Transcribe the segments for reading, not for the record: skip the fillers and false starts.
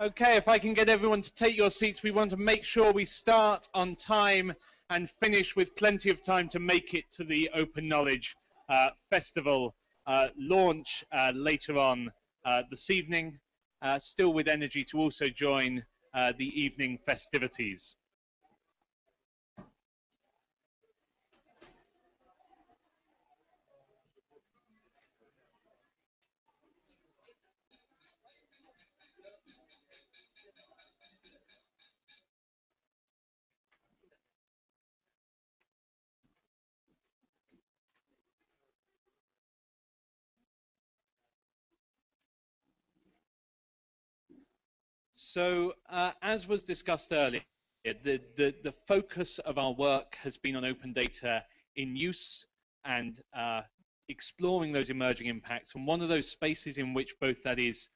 Okay, if I can get everyone to take your seats, we want to make sure we start on time and finish with plenty of time to make it to the Open Knowledge Festival launch later on this evening, still with energy to also join the evening festivities. So, as was discussed earlier, the focus of our work has been on open data in use and exploring those emerging impacts. And one of those spaces in which both that is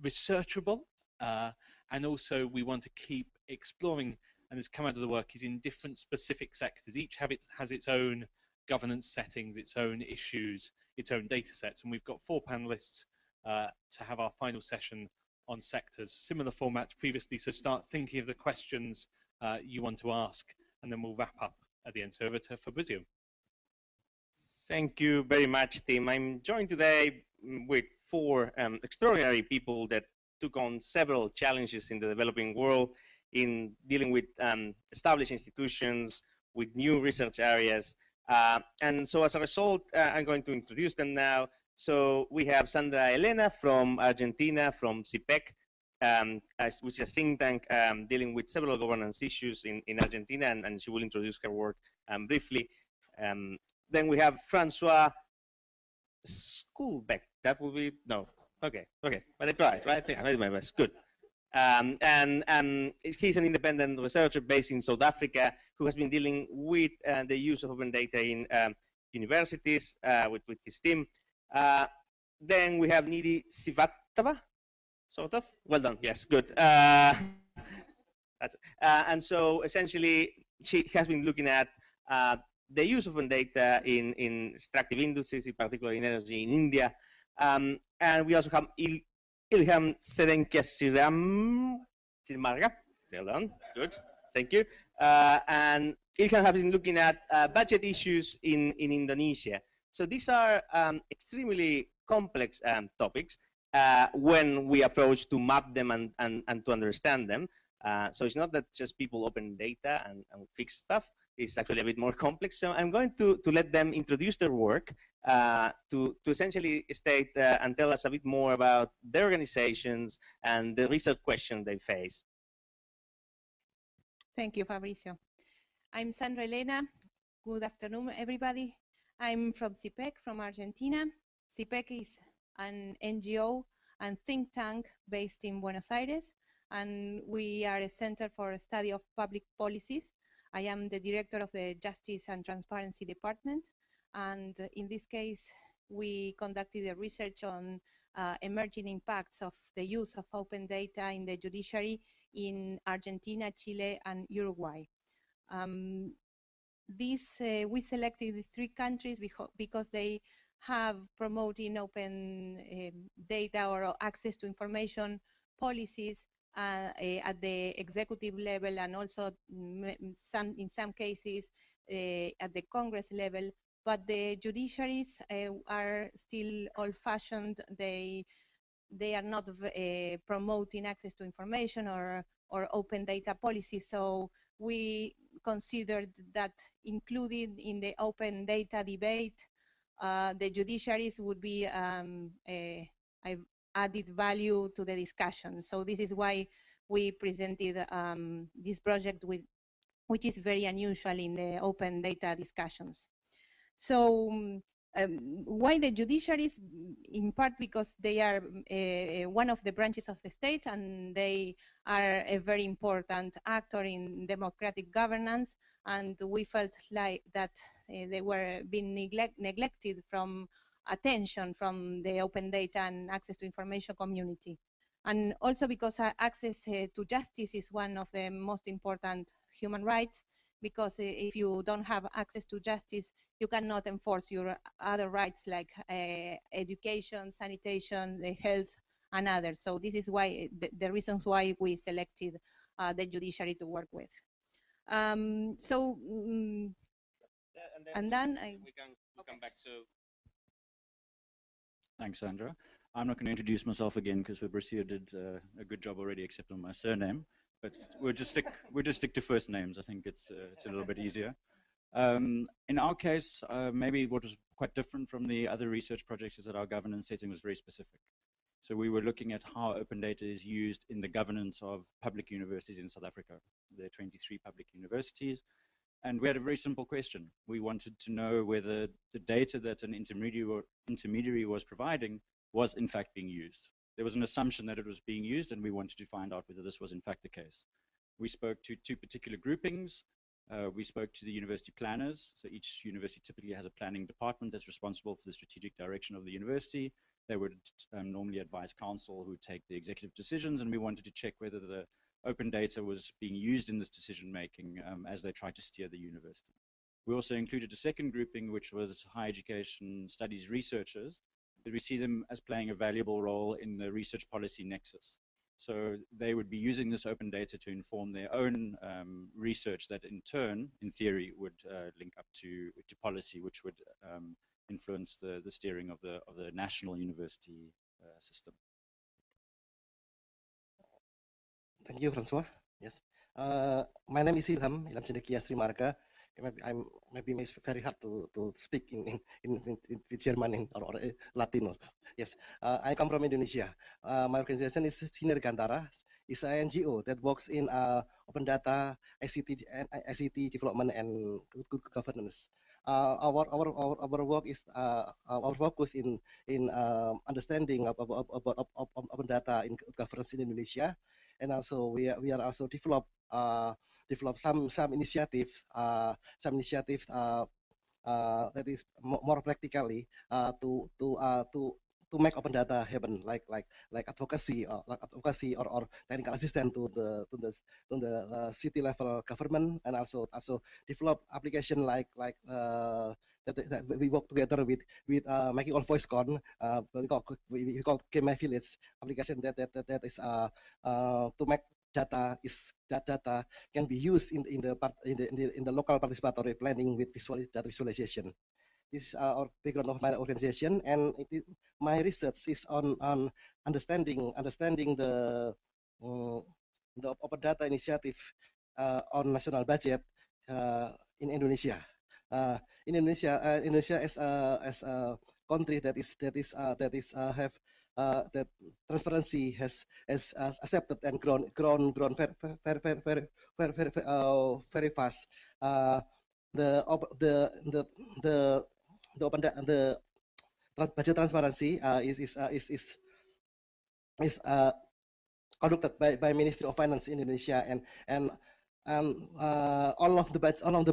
researchable and also we want to keep exploring and has come out of the work is in different specific sectors. Each has its own governance settings, its own issues, its own data sets. And we've got 4 panelists to have our final session on sectors, similar formats previously, so start thinking of the questions you want to ask, and then we'll wrap up at the end. So over to Fabrizio. Thank you very much, Tim. I'm joined today with 4 extraordinary people that took on several challenges in the developing world in dealing with established institutions, with new research areas. And so as a result, I'm going to introduce them now. So we have Sandra Elena from Argentina, from CIPEC, which is a think tank dealing with several governance issues in Argentina, and she will introduce her work briefly. Then we have Francois Schoolbeck. That will be, no, okay, but I tried, right? I think I made my best, good. And he's an independent researcher based in South Africa who has been dealing with the use of open data in universities with his team. Then we have Nidhi Sivatava, sort of. Well done. Yes, good. And so essentially, she has been looking at the use of open data in extractive industries, in particular in energy in India. And we also have Ilham Sedenkesiram. Well done. Good. Thank you. And Ilham has been looking at budget issues in Indonesia. So these are extremely complex topics when we approach to map them and to understand them. So it's not that just people open data and fix stuff. It's actually a bit more complex. So I'm going to let them introduce their work to essentially state and tell us a bit more about their organizations and the research questions they face. Thank you, Fabrizio. I'm Sandra Elena. Good afternoon, everybody. I'm from CIPEC, from Argentina. CIPEC is an NGO and think tank based in Buenos Aires, and we are a center for study of public policies. I am the director of the Justice and Transparency Department, and in this case, we conducted a research on emerging impacts of the use of open data in the judiciary in Argentina, Chile, and Uruguay. We selected 3 countries because they have promoting open data or access to information policies at the executive level, and also in some cases at the Congress level. But the judiciaries are still old-fashioned. They are not promoting access to information or open data policies. So we considered that included in the open data debate, the judiciaries would be added value to the discussion. So this is why we presented this project, which is very unusual in the open data discussions. So why the judiciaries? In part because they are one of the branches of the state, and they are a very important actor in democratic governance, and we felt like that they were being neglected from attention from the open data and access to information community. And also because access to justice is one of the most important human rights, because if you don't have access to justice, you cannot enforce your other rights like education, sanitation, health, and others. So this is why the reasons why we selected the judiciary to work with. And then we can come back to. Thanks, Sandra. I'm not going to introduce myself again because Fabricio did a good job already, except on my surname. But we'll just stick to first names. I think it's a little bit easier. In our case, maybe what was quite different from the other research projects is that our governance setting was very specific. So we were looking at how open data is used in the governance of public universities in South Africa. There are 23 public universities. And we had a very simple question. We wanted to know whether the data that an intermediary was providing was in fact being used. There was an assumption that it was being used, and we wanted to find out whether this was in fact the case. We spoke to two particular groupings. We spoke to the university planners. So each university typically has a planning department that's responsible for the strategic direction of the university. They would normally advise council who would take the executive decisions, and we wanted to check whether the open data was being used in this decision making as they tried to steer the university. We also included a second grouping, which was higher education studies researchers, but we see them as playing a valuable role in the research policy nexus. So they would be using this open data to inform their own research that in turn, in theory, would link up to policy, which would influence the steering of the national university system. Thank you, Francois. Yes. My name is Ilham Cendekia Srimarga. Maybe it's very hard to speak in German or Latino. Yes. I come from Indonesia. My organization is Sinergantara. It's an NGO that works in open data, ICT development, and good governance. Our work is our focus in understanding about open data in governance in Indonesia. And also we are also develop some initiative that is more practically to make open data happen, like advocacy or technical assistance to the city level government, and also develop application like that we work together with making on VoiceCon. We call KMI Village application that is to make data can be used in the local participatory planning with data visualization. This is our background of my organization, and my research is on understanding the open data initiative on national budget in Indonesia. Indonesia as a country that transparency has accepted and grown very fast. The budget transparency is conducted by Ministry of Finance in Indonesia, and all of the budget in all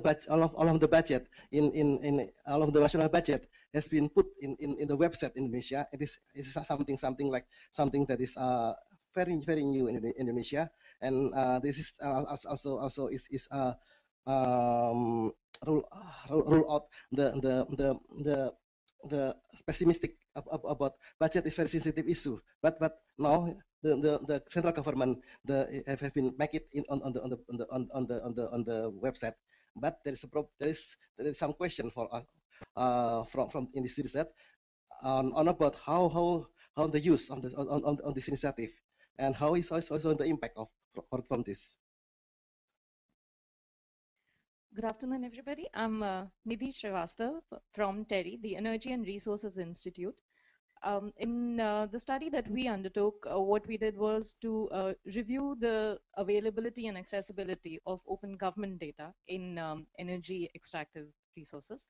of the national budget has been put in the website in Indonesia. It is something that is very new in Indonesia, and this is also rule out the pessimistic about budget is very sensitive issue. But now the central government have been make it on the website. But there is some question for us from industry research on about how the use on this initiative, and how is also the impact from this. Good afternoon, everybody. I'm Nidhi Srivastav from TERI, the Energy and Resources Institute. In the study that we undertook, what we did was to review the availability and accessibility of open government data in energy extractive resources.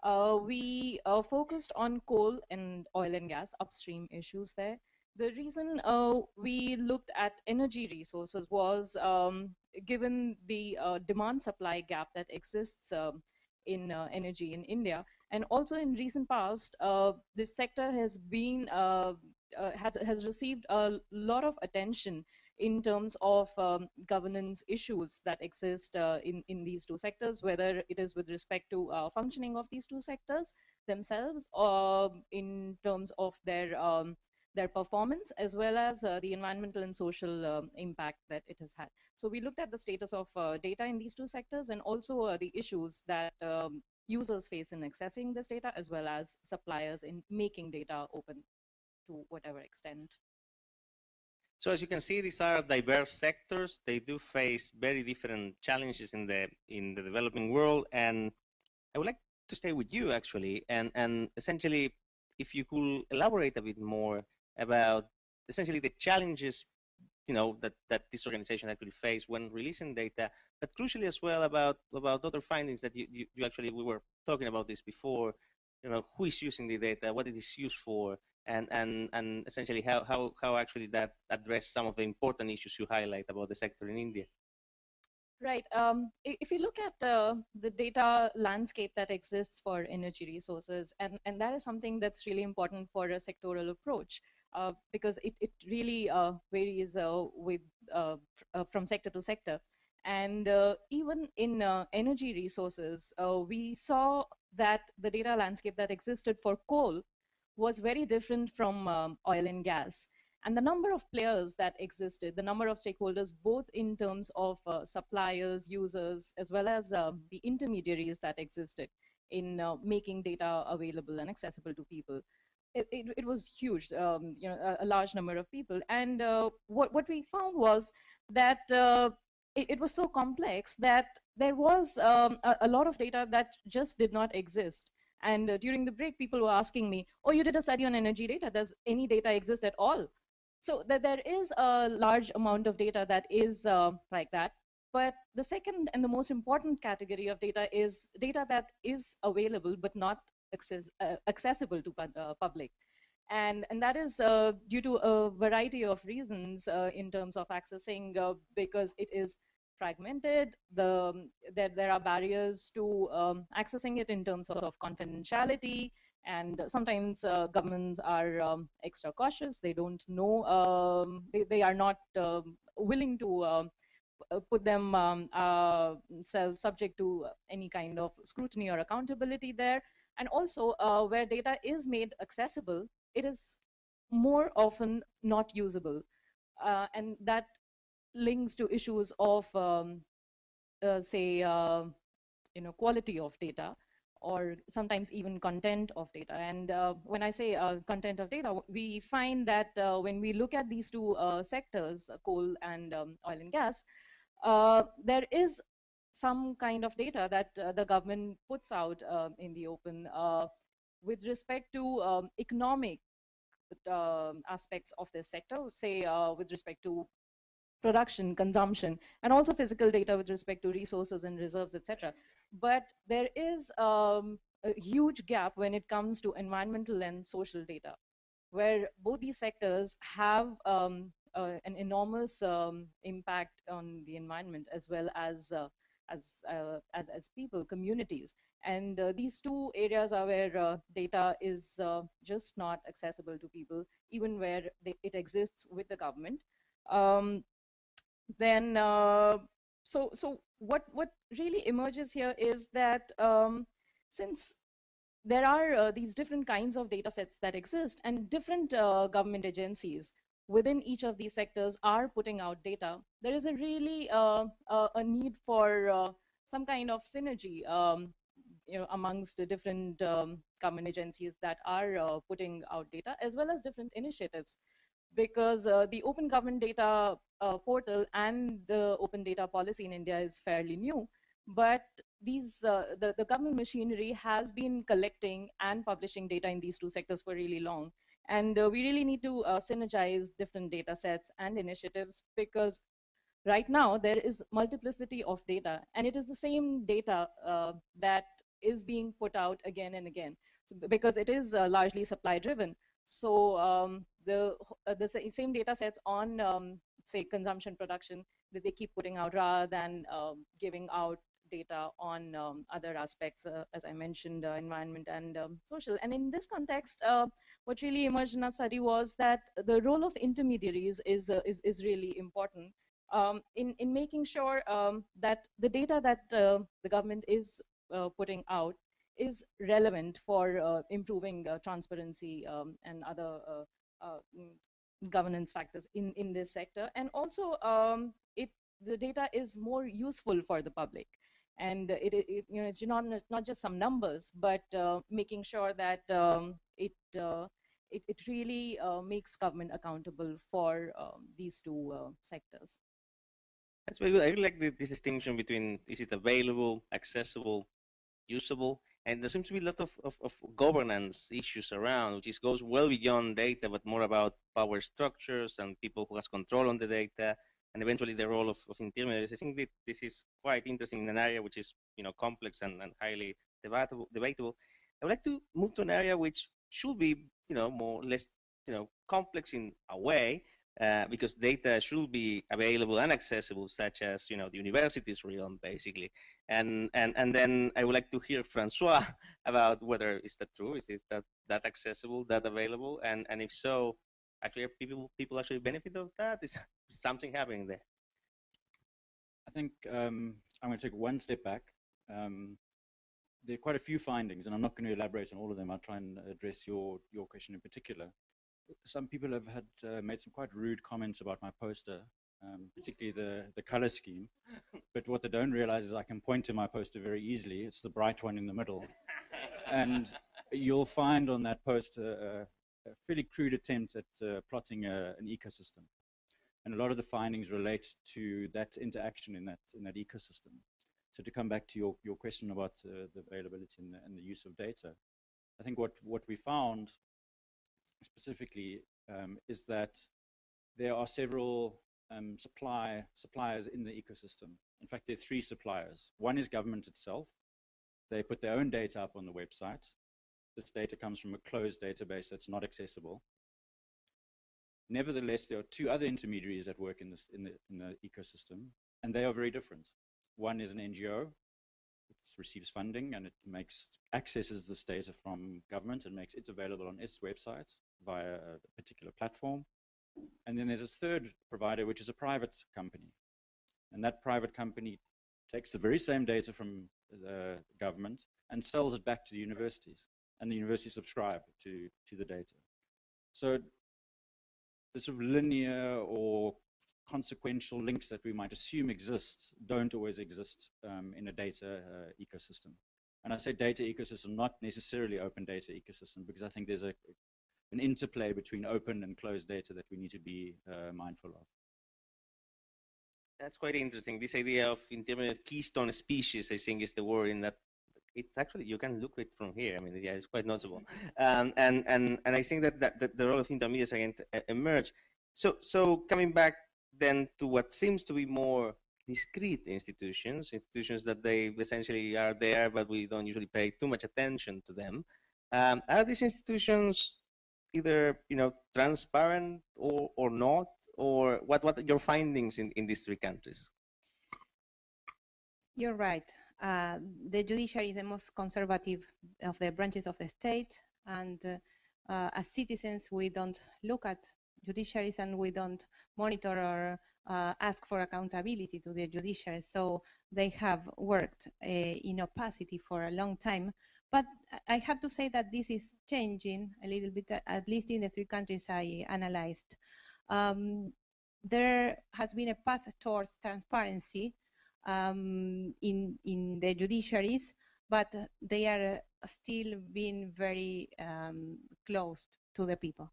We focused on coal and oil and gas upstream issues there. The reason we looked at energy resources was given the demand-supply gap that exists in energy in India, and also in recent past, this sector has been has received a lot of attention in terms of governance issues that exist in these two sectors, whether it is with respect to functioning of these two sectors themselves, or in terms of their their performance, as well as the environmental and social impact that it has had. So we looked at the status of data in these two sectors, and also the issues that users face in accessing this data, as well as suppliers in making data open to whatever extent. So as you can see, these are diverse sectors. They do face very different challenges in the developing world, and I would like to stay with you actually, and essentially, if you could elaborate a bit more about essentially the challenges, you know, that this organization actually face when releasing data, but crucially as well about other findings that you actually, we were talking about this before, you know, who is using the data, what it is used for, and essentially how actually that address some of the important issues you highlight about the sector in India. Right. If you look at the data landscape that exists for energy resources, and that is something that's really important for a sectoral approach, because it really varies from sector to sector. And even in energy resources, we saw that the data landscape that existed for coal was very different from oil and gas. And the number of players that existed, the number of stakeholders, both in terms of suppliers, users, as well as the intermediaries that existed in making data available and accessible to people. It was huge, you know, a large number of people. And what we found was that it was so complex that there was a lot of data that just did not exist. And during the break, people were asking me, oh, you did a study on energy data. Does any data exist at all? So that there is a large amount of data that is like that. But the second and the most important category of data is data that is available but not accessible to public. And that is due to a variety of reasons in terms of accessing, because it is fragmented. There are barriers to accessing it in terms of confidentiality, and sometimes governments are extra cautious. They don't know, they are not willing to put them subject to any kind of scrutiny or accountability there. And also, where data is made accessible, it is more often not usable. And that links to issues of, say, quality of data, or sometimes even content of data. And when I say content of data, we find that when we look at these two sectors, coal and oil and gas, there is some kind of data that the government puts out in the open with respect to economic aspects of this sector, say with respect to production, consumption, and also physical data with respect to resources and reserves, etc. But there is a huge gap when it comes to environmental and social data, where both these sectors have an enormous impact on the environment, as well as people, communities. And these two areas are where data is just not accessible to people, even where it exists with the government. Then so what really emerges here is that since there are these different kinds of data sets that exist, and different government agencies within each of these sectors are putting out data, there is a really a need for some kind of synergy amongst the different government agencies that are putting out data, as well as different initiatives. Because the Open Government Data portal and the open data policy in India is fairly new, but the government machinery has been collecting and publishing data in these two sectors for really long. And we really need to synergize different data sets and initiatives, because right now there is multiplicity of data, and it is the same data that is being put out again and again, because it is largely supply driven. So the same data sets on say consumption, production, that they keep putting out, rather than giving out data on other aspects, as I mentioned, environment and social. And in this context, what really emerged in our study was that the role of intermediaries is really important in making sure that the data that the government is putting out is relevant for improving transparency and other governance factors in this sector. And also, the data is more useful for the public. And it's not just some numbers, but making sure that it really makes government accountable for these two sectors. That's very good. I really like this distinction between is it available, accessible, usable, and there seems to be a lot of governance issues around, which goes well beyond data, but more about power structures and people who has control on the data, and eventually the role of intermediaries. I think that this is quite interesting in an area which is complex and highly debatable. I would like to move to an area which should be more or less complex in a way, because data should be available and accessible, such as the university's realm, basically. And then I would like to hear Francois about whether is that true, is that accessible, that available, and if so, actually people actually benefit of that? Is something happening there? I think I'm going to take one step back. There are quite a few findings, and I'm not going to elaborate on all of them. I'll try and address your question in particular. Some people have made some quite rude comments about my poster, particularly the color scheme. But what they don't realize is I can point to my poster very easily. It's the bright one in the middle. And you'll find on that poster a fairly crude attempt at plotting an ecosystem. And a lot of the findings relate to that interaction in that ecosystem. So to come back to your question about the availability and the use of data, I think what we found specifically is that there are several suppliers in the ecosystem. In fact, there are 3 suppliers. One is government itself. They put their own data up on the website. This data comes from a closed database that's not accessible. Nevertheless, there are 2 other intermediaries that work in the ecosystem, and they are very different. One is an NGO. It receives funding and it accesses this data from government and makes it available on its website via a particular platform. And then there's this third provider, which is a private company. And that private company takes the very same data from the government and sells it back to the universities. And the universities subscribe to the data. So the sort of linear or consequential links that we might assume exist don't always exist in a data ecosystem. And I say data ecosystem, not necessarily open data ecosystem, because I think there's an interplay between open and closed data that we need to be mindful of. That's quite interesting. This idea of intermediate keystone species, I think, is the word in that. It's actually, you can look at it from here. I mean, yeah, it's quite noticeable. And I think that the role of intermediates again emerge. So coming back then to what seems to be more discrete institutions that they essentially are there, but we don't usually pay too much attention to them. Are these institutions either transparent or not, or what are your findings in these 3 countries? You're right. The judiciary is the most conservative of the branches of the state, and as citizens, we don't look at judiciaries and we don't monitor or ask for accountability to the judiciary. So they have worked in opacity for a long time. But I have to say that this is changing a little bit, at least in the 3 countries I analyzed. There has been a path towards transparency in the judiciaries, but they are still being very closed to the people.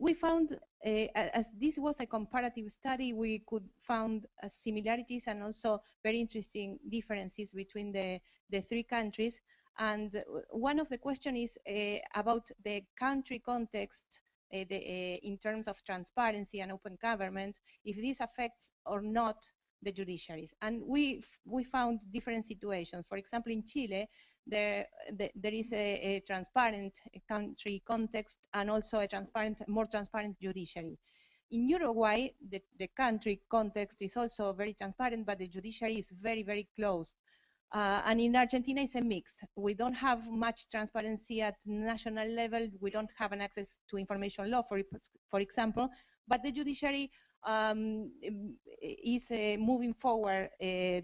We found, as this was a comparative study, we could find similarities and also very interesting differences between the 3 countries. And one of the questions is about the country context in terms of transparency and open government, if this affects or not the judiciaries. And we found different situations. For example, in Chile, there is a transparent country context and also a more transparent judiciary. In Uruguay, the country context is also very transparent, but the judiciary is very, very closed. And in Argentina, it's a mix. We don't have much transparency at national level. We don't have an access to information law, for example, but the judiciary is moving forward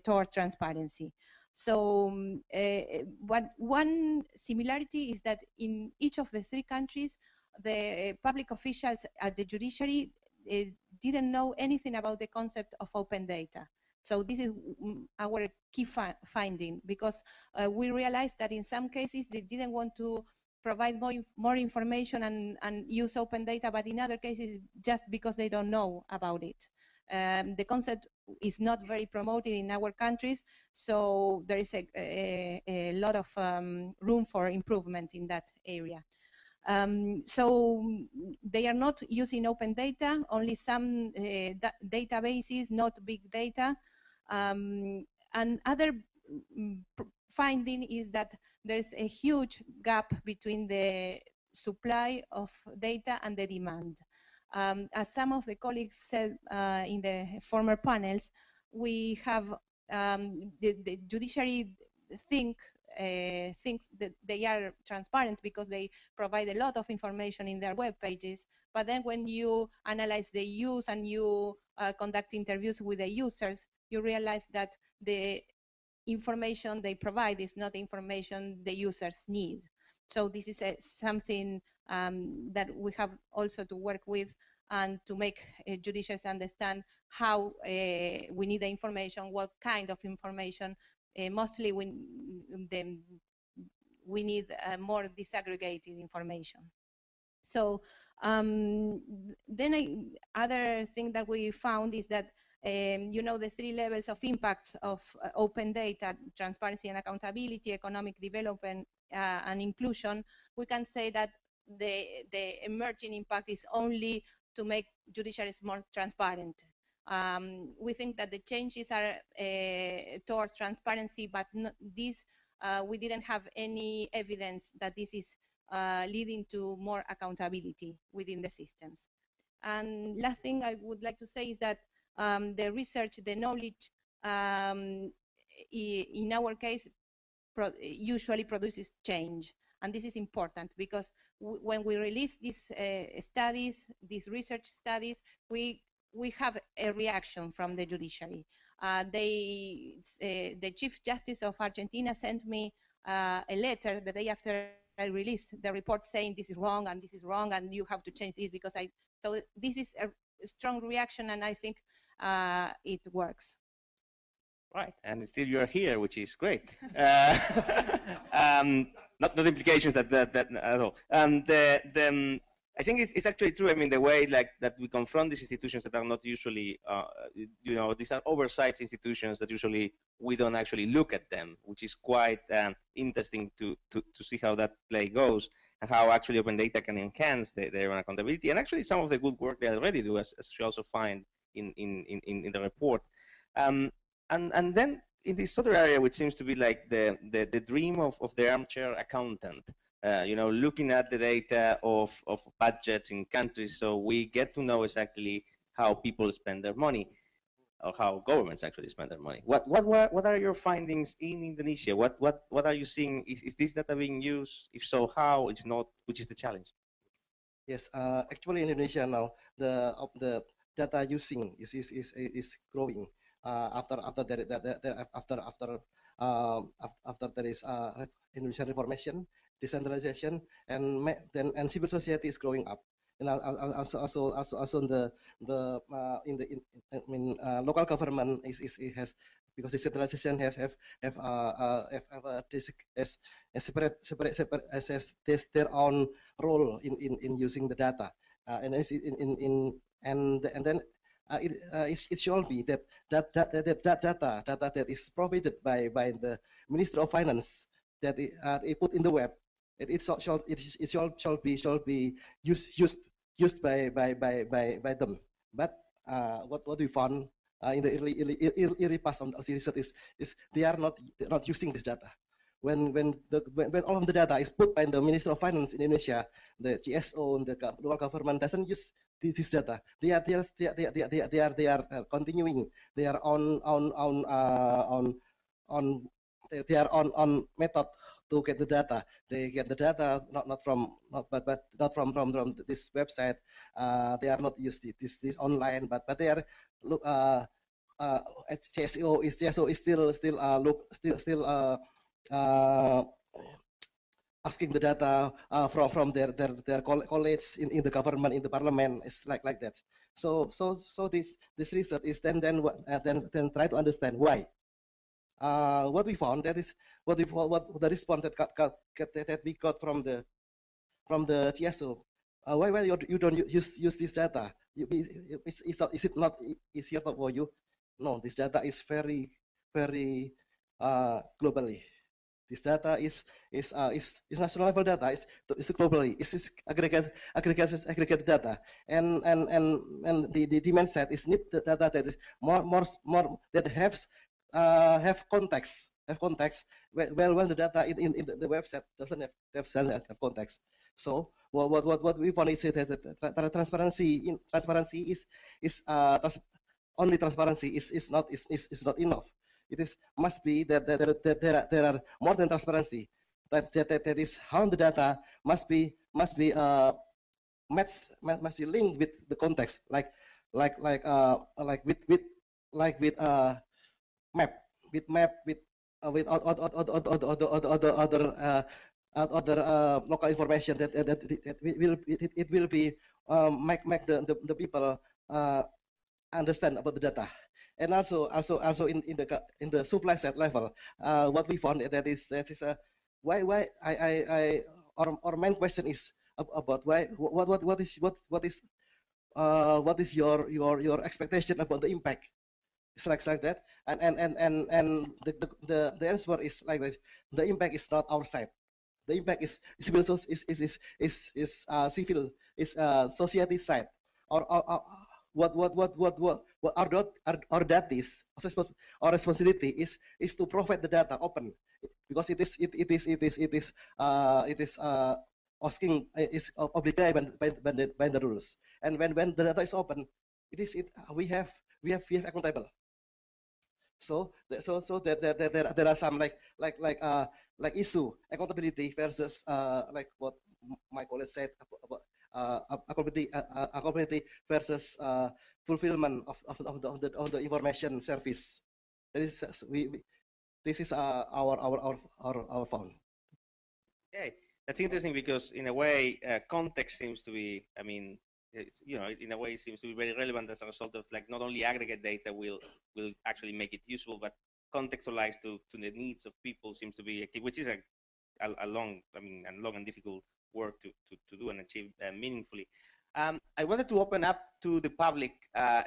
towards transparency. So one similarity is that in each of the 3 countries, the public officials at the judiciary didn't know anything about the concept of open data. So this is our key finding, because we realized that in some cases they didn't want to provide more information and use open data, but in other cases just because they don't know about it. The concept is not very promoted in our countries, so there is a lot of room for improvement in that area. So they are not using open data, only some databases, not big data. And other finding is that there's a huge gap between the supply of data and the demand. As some of the colleagues said in the former panels, we have the judiciary thinks that they are transparent because they provide a lot of information in their web pages, but then when you analyze the use and you conduct interviews with the users, you realize that the information they provide is not the information the users need. So this is something that we have also to work with and to make judiciaries understand how we need the information, what kind of information. Mostly we need more disaggregated information. So then other thing that we found is that you know, the 3 levels of impact of open data: transparency and accountability, economic development, and inclusion. We can say that the emerging impact is only to make judiciaries more transparent. We think that the changes are towards transparency, but this we didn't have any evidence that this is leading to more accountability within the systems. And last thing I would like to say is that the research, the knowledge, in our case, usually produces change. And this is important because when we release these studies, these research studies, we have a reaction from the judiciary. The Chief Justice of Argentina sent me a letter the day after I released the report saying this is wrong and you have to change this because so this is a strong reaction, and I think it works. Right, and still you're here, which is great. Not the implications that at all. I think it's actually true. I mean, the way like that we confront these institutions that are not usually, you know, these are oversight institutions that usually we don't actually look at them, which is quite interesting to see how that play goes and how actually open data can enhance their own accountability and actually some of the good work they already do, as you also find in the report. And then in this other area, which seems to be like the dream of the armchair accountant, you know, looking at the data of budgets in countries, so we get to know exactly how people spend their money, or how governments actually spend their money. What are your findings in Indonesia? What are you seeing? Is this data being used? If so, how? If not, which is the challenge? Yes, actually in Indonesia now the data using is growing. After there is Indonesian reformation, decentralization, and civil society is growing up, and also in local government has, because decentralization have their own role in using the data, and then it should be that data that is provided by the Minister of Finance that it put in the web, it should be used by them. But what we found in the early past of the research is they are not using this data. When all of the data is put by the Minister of Finance in Indonesia, the GSO and the local government doesn't use this data. They are continuing their own method to get the data. They get the data not from this website. They are not used this online, but they are GSO is still asking the data from their colleagues in the government, in the parliament. It's like that. So this research is then try to understand why. What we found, that is what the response that we got from the TSO. Why you don't use this data? Is it not easier for you? No, this data is very globally. This data is national level data. Is globally. Is aggregate data. And the demand set is need the data that is more that have context. Well, the data in the website doesn't have context. So what we found is that transparency is only transparency is not enough. It is must be that there are more than transparency. That is how the data must be must be linked with the context, like with map with other local information that it will be make the people understand about the data. And also in the supply side level, what we found that is why our main question is about why what is your expectation about the impact. It's like that, and the answer is like this: the impact is not our side. The impact is civil civil society side, or what our that is our responsibility is to provide the data open, because it is asking is obligated by the rules. And when the data is open, we have accountable. So there are some like issue accountability versus like what my colleague said about accountability versus fulfillment of the information service. This is our found. Okay, that's interesting, because in a way, context seems to be, I mean, it's, you know, in a way, it seems to be very relevant as a result of, like, not only aggregate data will actually make it useful, but contextualized to the needs of people seems to be, which is a long and difficult work to do and achieve meaningfully. I wanted to open up to the public,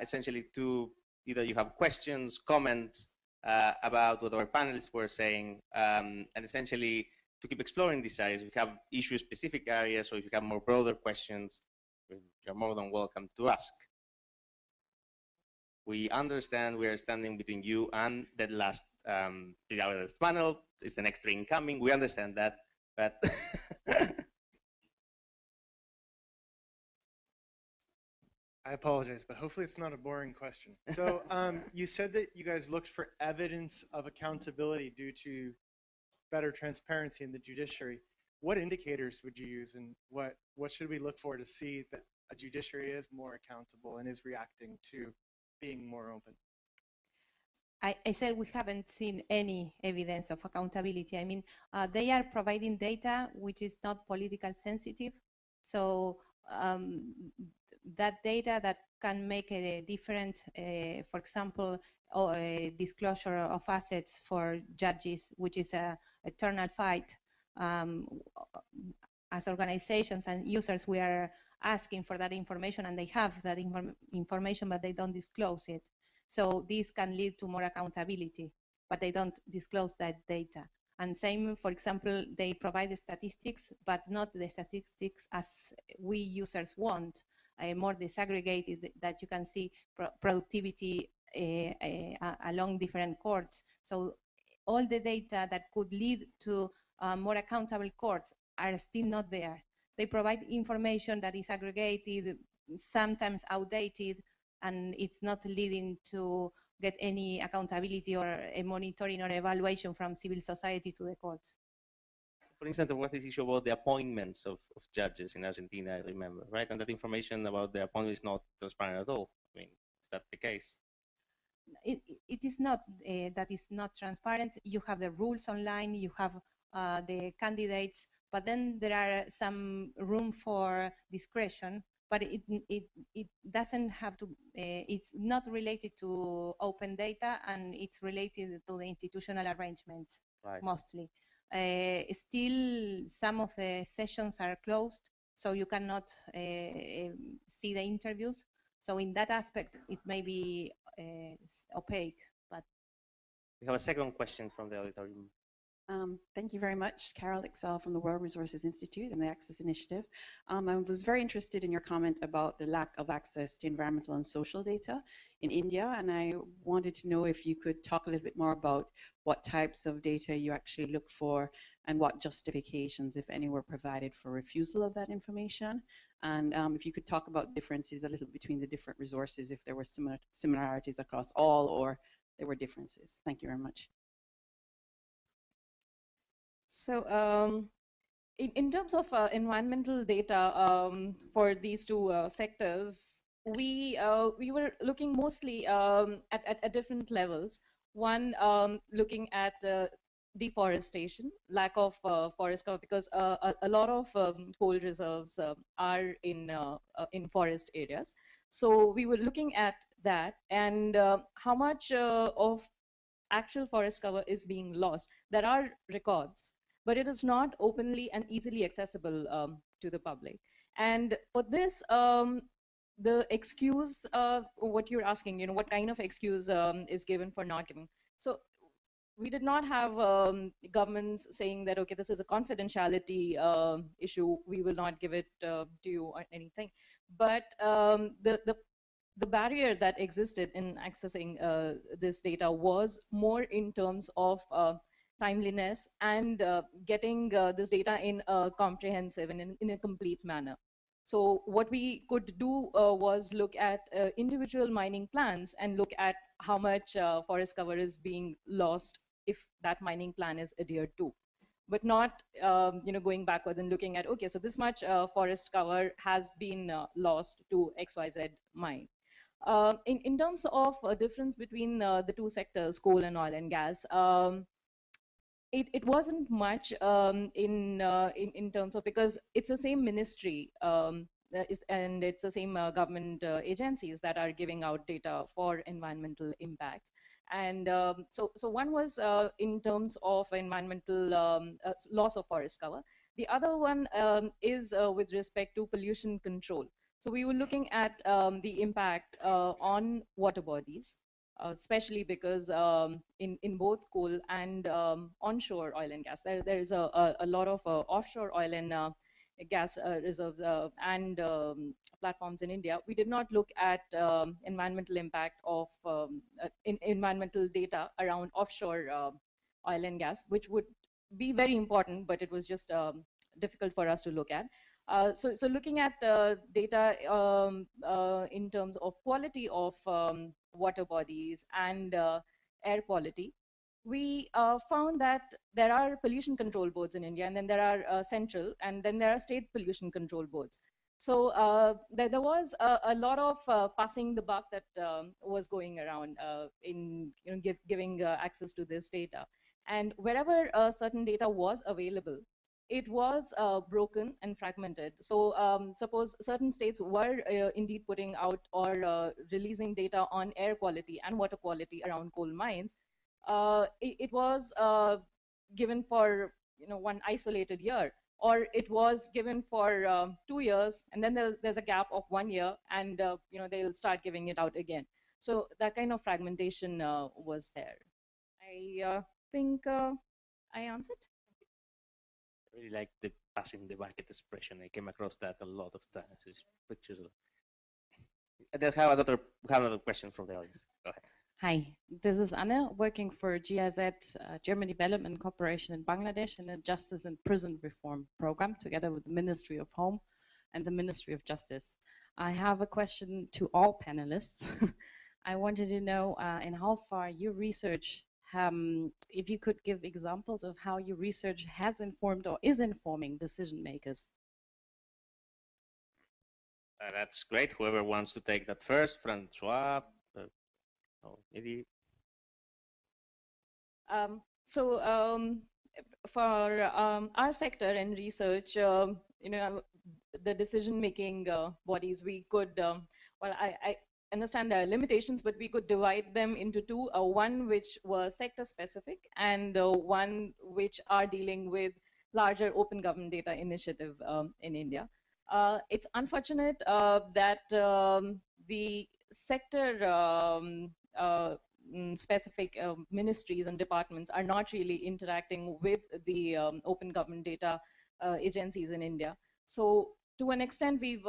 essentially, to either you have questions, comments about what our panelists were saying, and essentially to keep exploring these areas. If you have issue-specific areas, or if you have more broader questions, you're more than welcome to ask. We understand we are standing between you and the last panel. It's the next train coming. We understand that, but I apologize, but hopefully it's not a boring question. So you said that you guys looked for evidence of accountability due to better transparency in the judiciary. What indicators would you use, and what should we look for to see that a judiciary is more accountable and is reacting to being more open? I said we haven't seen any evidence of accountability. I mean, they are providing data which is not political sensitive. So that data that can make a difference, for example, a disclosure of assets for judges, which is a eternal fight. As organizations and users, we are asking for that information, and they have that information, but they don't disclose it. So this can lead to more accountability, but they don't disclose that data. And same, for example, they provide the statistics, but not the statistics as we users want, more disaggregated, that you can see productivity along different courts. So all the data that could lead to more accountable courts are still not there. They provide information that is aggregated, sometimes outdated, and it's not leading to get any accountability or a monitoring or evaluation from civil society to the courts. For instance, there was this issue about the appointments of judges in Argentina, I remember, right? And that information about the appointment is not transparent at all. I mean, is that the case? It is not, that is not transparent. You have the rules online, you have the candidates, but then there are some room for discretion, but it doesn't have to, it's not related to open data, and it's related to the institutional arrangements, Right. mostly. Still, some of the sessions are closed, so you cannot see the interviews. So in that aspect, it may be opaque. But we have a second question from the auditorium. Thank you very much. Carol Excel from the World Resources Institute and the Access Initiative. I was very interested in your comment about the lack of access to environmental and social data in India, and I wanted to know if you could talk a little bit more about what types of data you actually look for and what justifications, if any, were provided for refusal of that information. And if you could talk about differences a little between the different resources, if there were similarities across all or there were differences. Thank you very much. So in terms of environmental data for these two sectors, we were looking mostly at different levels. One, looking at deforestation, lack of forest cover, because a lot of coal reserves are in forest areas. So we were looking at that, and how much of actual forest cover is being lost. There are records, but it is not openly and easily accessible to the public. And for this, the excuse, what you're asking, what kind of excuse is given for not giving. So we did not have governments saying that, okay, this is a confidentiality issue, we will not give it to you or anything. But the barrier that existed in accessing this data was more in terms of timeliness and getting this data in a comprehensive and in a complete manner. So what we could do was look at individual mining plans and look at how much forest cover is being lost if that mining plan is adhered to, but not going backward and looking at, okay, so this much forest cover has been lost to XYZ mine. In terms of a difference between the two sectors, coal and oil and gas, it wasn't much in terms of, because it's the same ministry and it's the same government agencies that are giving out data for environmental impacts. And so one was in terms of environmental loss of forest cover. The other one is with respect to pollution control. So we were looking at the impact on water bodies, especially because in both coal and onshore oil and gas, there is a lot of offshore oil and gas reserves and platforms in India. We did not look at environmental impact of environmental data around offshore oil and gas, which would be very important, but it was just difficult for us to look at. So looking at data in terms of quality of water bodies and air quality, we found that there are pollution control boards in India, and then there are central, and then there are state pollution control boards. So there was a lot of passing the buck that was going around in giving access to this data. And wherever certain data was available, it was broken and fragmented. So suppose certain states were indeed putting out or releasing data on air quality and water quality around coal mines, it was given for one isolated year, or it was given for 2 years, and then there's a gap of 1 year, and they'll start giving it out again. So that kind of fragmentation was there. I think I answered. I really like the passing the bucket expression. I came across that a lot of times. It's pictures of... We have another question from the audience. Go ahead. Hi, this is Anne, working for GIZ, German Development Corporation in Bangladesh, in a justice and prison reform program, together with the Ministry of Home and the Ministry of Justice. I have a question to all panelists. I wanted to know in how far your research, if you could give examples of how your research has informed or is informing decision makers. That's great. Whoever wants to take that first, Francois. Maybe. for our sector in research, the decision-making bodies, we could, I understand there are limitations, but we could divide them into two, one which was sector-specific and one which are dealing with larger open government data initiative in India. It's unfortunate that the sector specific ministries and departments are not really interacting with the open government data agencies in India. So to an extent, we've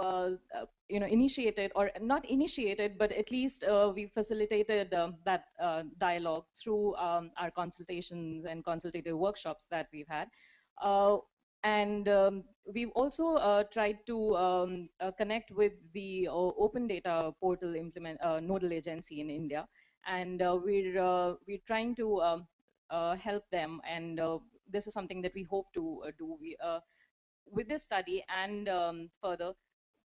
initiated, or not initiated, but at least we facilitated that dialogue through our consultations and consultative workshops that we've had. And we've also tried to connect with the Open Data Portal nodal agency in India, and we're trying to help them. And this is something that we hope to do with this study and further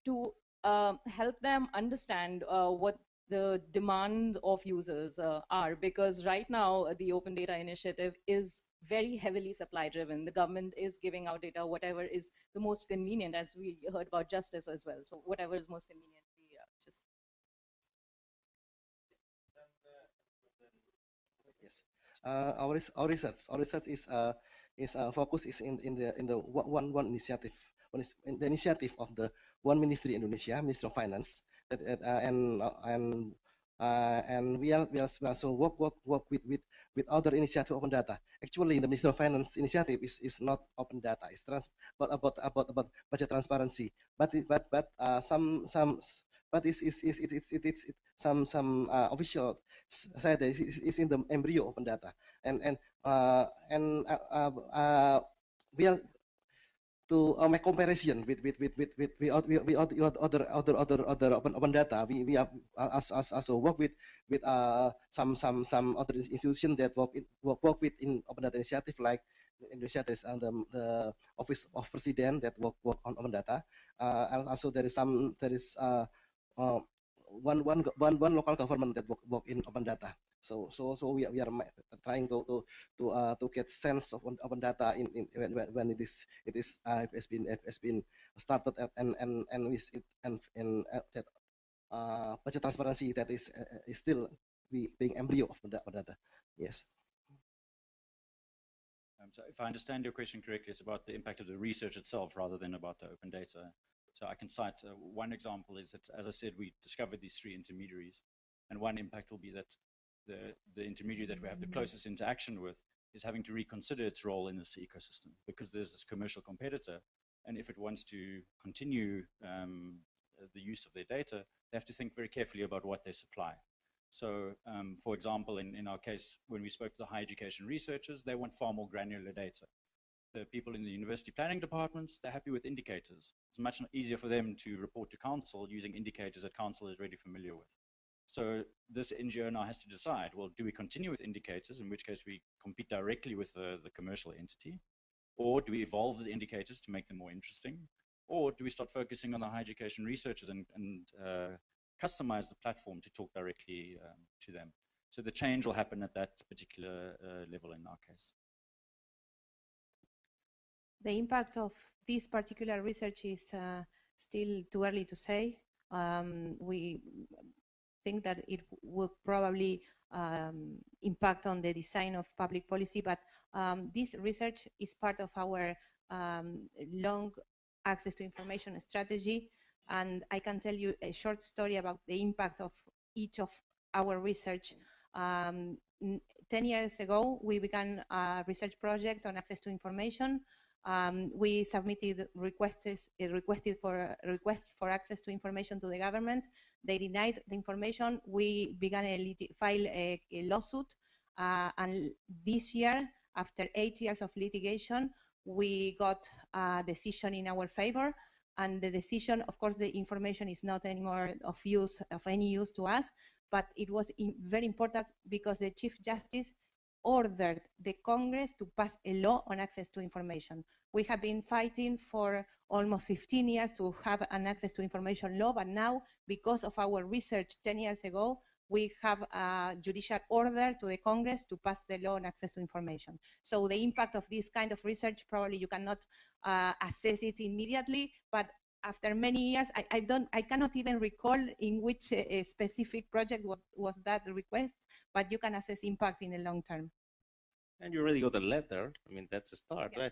to help them understand what the demands of users are, because right now the Open Data Initiative is very heavily supply driven. The government is giving out data, whatever is the most convenient, as we heard about justice as well. So whatever is most convenient, we just. Yes, our research is focus is in the one initiative. One is in the initiative of the one ministry in Indonesia, Ministry of Finance, and we also work with other initiative open data. Actually, the Ministry of Finance initiative is not open data. It's but about budget transparency. But some some official said that it's in the embryo open data, and we are to make comparison with other open data. We have also work with some other institutions that work with in open data initiative, like Indonesia there's the Office of President that work on open data. And also there is one local government that work in open data. So we are trying to get sense of open data when it has been started and that budget transparency that is still being embryo of open data. Yes. So if I understand your question correctly, it's about the impact of the research itself rather than about the open data. So I can cite one example is that, as I said, we discovered these three intermediaries, and one impact will be that the intermediary that we have the closest interaction with is having to reconsider its role in this ecosystem, because there's this commercial competitor, and if it wants to continue the use of their data, they have to think very carefully about what they supply. So, for example, in our case, when we spoke to the higher education researchers, they want far more granular data. The people in the university planning departments, they're happy with indicators. It's much easier for them to report to council using indicators that council is already familiar with. So this NGO now has to decide, well, do we continue with indicators, in which case we compete directly with the commercial entity, or do we evolve the indicators to make them more interesting, or do we start focusing on the higher education researchers and customize the platform to talk directly to them? So the change will happen at that particular level in our case. The impact of this particular research is still too early to say. We think that it will probably impact on the design of public policy, but this research is part of our long access to information strategy, and I can tell you a short story about the impact of each of our research. 10 years ago, we began a research project on access to information. We submitted requests for access to information to the government. They denied the information. We began file a lawsuit, and this year, after 8 years of litigation, we got a decision in our favor. And the decision, of course, the information is not anymore of any use to us, but it was very important because the Chief Justice ordered the Congress to pass a law on access to information. We have been fighting for almost 15 years to have an access to information law, but now, because of our research 10 years ago, we have a judicial order to the Congress to pass the law on access to information. So the impact of this kind of research, probably you cannot assess it immediately, but after many years, I cannot even recall in which specific project was that request, but you can assess impact in the long term. And you already got a letter. I mean, that's a start, Yeah.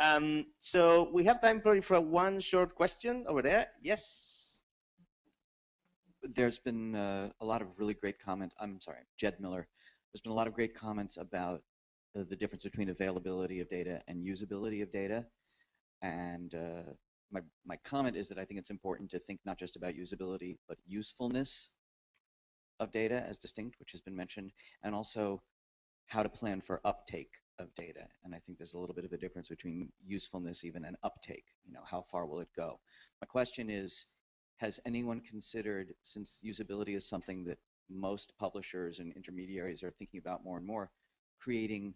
Right? So we have time probably for one short question over there. Yes. There's been a lot of really great comments. I'm sorry, Jed Miller. There's been a lot of great comments about the difference between availability of data and usability of data. And my comment is that I think it's important to think not just about usability, but usefulness of data as distinct, which has been mentioned, and also how to plan for uptake of data. And I think there's a little bit of a difference between usefulness even and uptake. You know, how far will it go? My question is, has anyone considered, since usability is something that most publishers and intermediaries are thinking about more and more, creating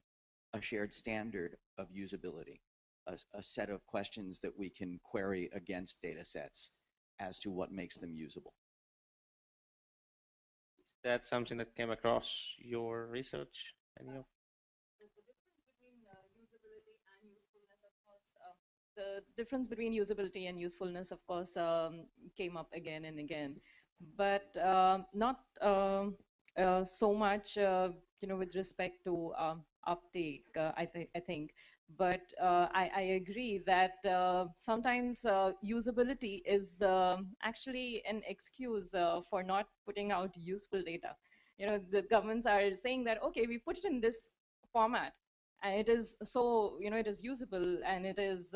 a shared standard of usability, a set of questions that we can query against data sets as to what makes them usable? Is that something that came across your research? The difference between usability and usefulness, of course, came up again and again, but not so much, with respect to uptake, I think. But I agree that sometimes usability is actually an excuse for not putting out useful data. You know, the governments are saying that, okay, we put it in this format, and it is so, it is usable, and it is,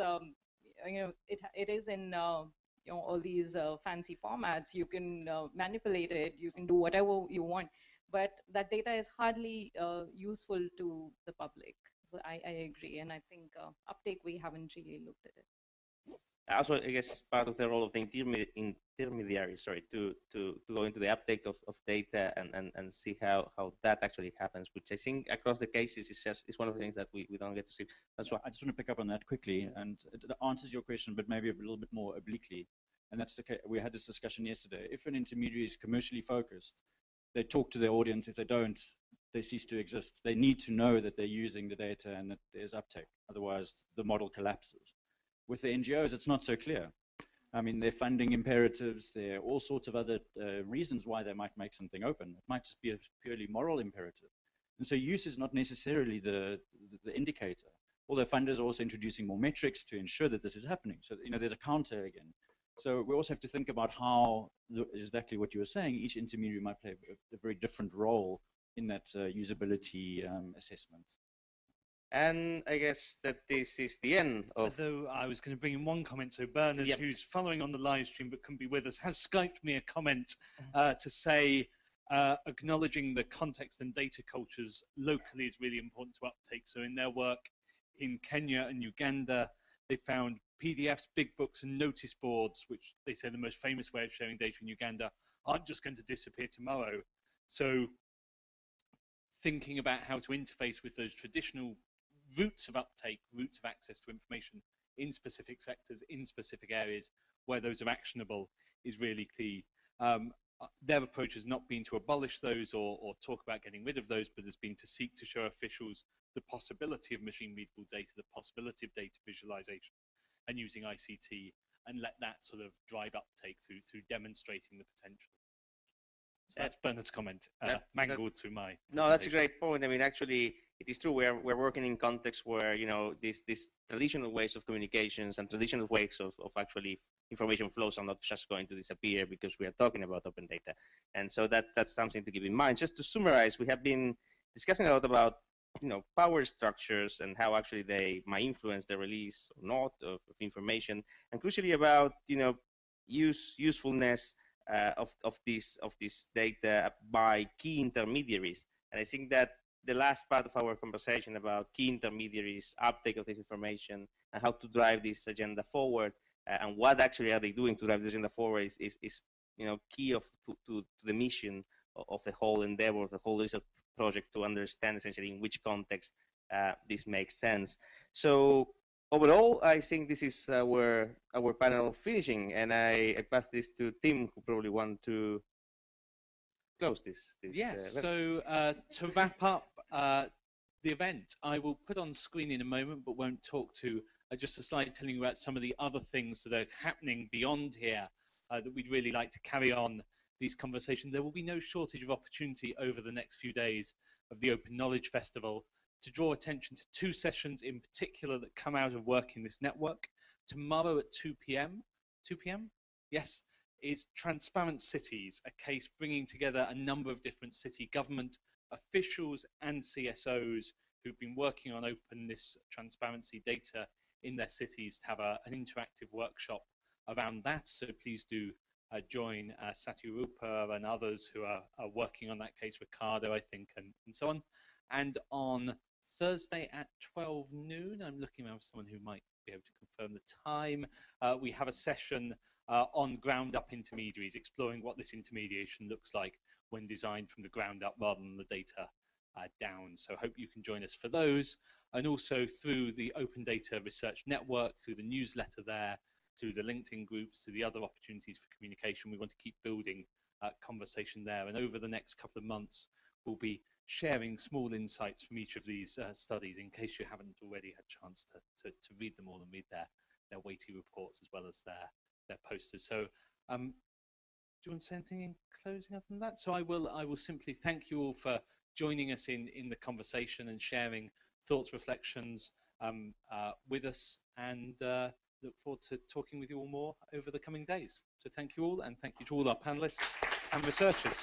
it is in, all these fancy formats. You can manipulate it, you can do whatever you want, but that data is hardly useful to the public. So I agree, and I think uptake, we haven't really looked at it. Also, I guess part of the role of the intermediary, to go into the uptake of data and see how that actually happens, which I think across the cases is one of the things that we don't get to see. That's why I just want to pick up on that quickly, and it answers your question, but maybe a little bit more obliquely. And that's the case. We had this discussion yesterday. If an intermediary is commercially focused, they talk to their audience. If they don't, they cease to exist. They need to know that they're using the data and that there's uptake. Otherwise, the model collapses. With the NGOs, it's not so clear. I mean, they're funding imperatives. There are all sorts of other reasons why they might make something open. It might just be a purely moral imperative. And so use is not necessarily the indicator. Although funders are also introducing more metrics to ensure that this is happening. So, there's a counter again. So we also have to think about how, exactly what you were saying, each intermediary might play a very different role in that usability assessment. And I guess that this is the end of... Although I was going to bring in one comment, so Bernard, Yep. who's following on the live stream but couldn't be with us, has Skyped me a comment to say acknowledging the context and data cultures locally is really important to uptake. So in their work in Kenya and Uganda, they found PDFs, big books, and notice boards, which they say the most famous way of sharing data in Uganda, aren't just going to disappear tomorrow. So thinking about how to interface with those traditional routes of uptake, routes of access to information in specific sectors, in specific areas where those are actionable is really key. Their approach has not been to abolish those or talk about getting rid of those, but has been to seek to show officials the possibility of machine readable data, the possibility of data visualization and using ICT, and let that sort of drive uptake through demonstrating the potential. So that's Bernard's comment, mangled through my... No, that's a great point. I mean, actually, it is true. We're working in contexts where, these traditional ways of communications and traditional ways of actually information flows are not just going to disappear because we are talking about open data. And so that's something to keep in mind. Just to summarize, we have been discussing a lot about, power structures and how actually they might influence the release or not of information, and crucially about, usefulness of this data by key intermediaries. And I think that the last part of our conversation about key intermediaries, uptake of this information, and how to drive this agenda forward, and what actually are they doing to drive this agenda forward is key to the mission of the whole endeavor, of the whole research project, to understand essentially in which context this makes sense. So overall, I think this is our panel finishing, and I pass this to Tim, who probably want to close this. Yes. So to wrap up the event, I will put on screen in a moment, but won't talk to just a slide telling you about some of the other things that are happening beyond here that we'd really like to carry on these conversations. There will be no shortage of opportunity over the next few days of the Open Knowledge Festival to draw attention to two sessions in particular that come out of working this network. Tomorrow at 2 p.m. 2 p.m. Yes, is Transparent Cities, a case bringing together a number of different city government officials and CSOs who've been working on openness, transparency data in their cities to have an interactive workshop around that. So please do join Satya Rupa and others who are working on that case, Ricardo, I think, and so on. And on Thursday at 12 noon, I'm looking around for someone who might be able to confirm the time, we have a session on ground-up intermediaries, exploring what this intermediation looks like when designed from the ground up rather than the data down. So I hope you can join us for those. And also through the Open Data Research Network, through the newsletter there, through the LinkedIn groups, through the other opportunities for communication, we want to keep building conversation there. And over the next couple of months, we'll be sharing small insights from each of these studies in case you haven't already had a chance to read them all and read their weighty reports as well as their posters. So do you want to say anything in closing other than that? So I will simply thank you all for joining us in the conversation and sharing thoughts, reflections with us, and look forward to talking with you all more over the coming days. So thank you all, and thank you to all our panelists and researchers.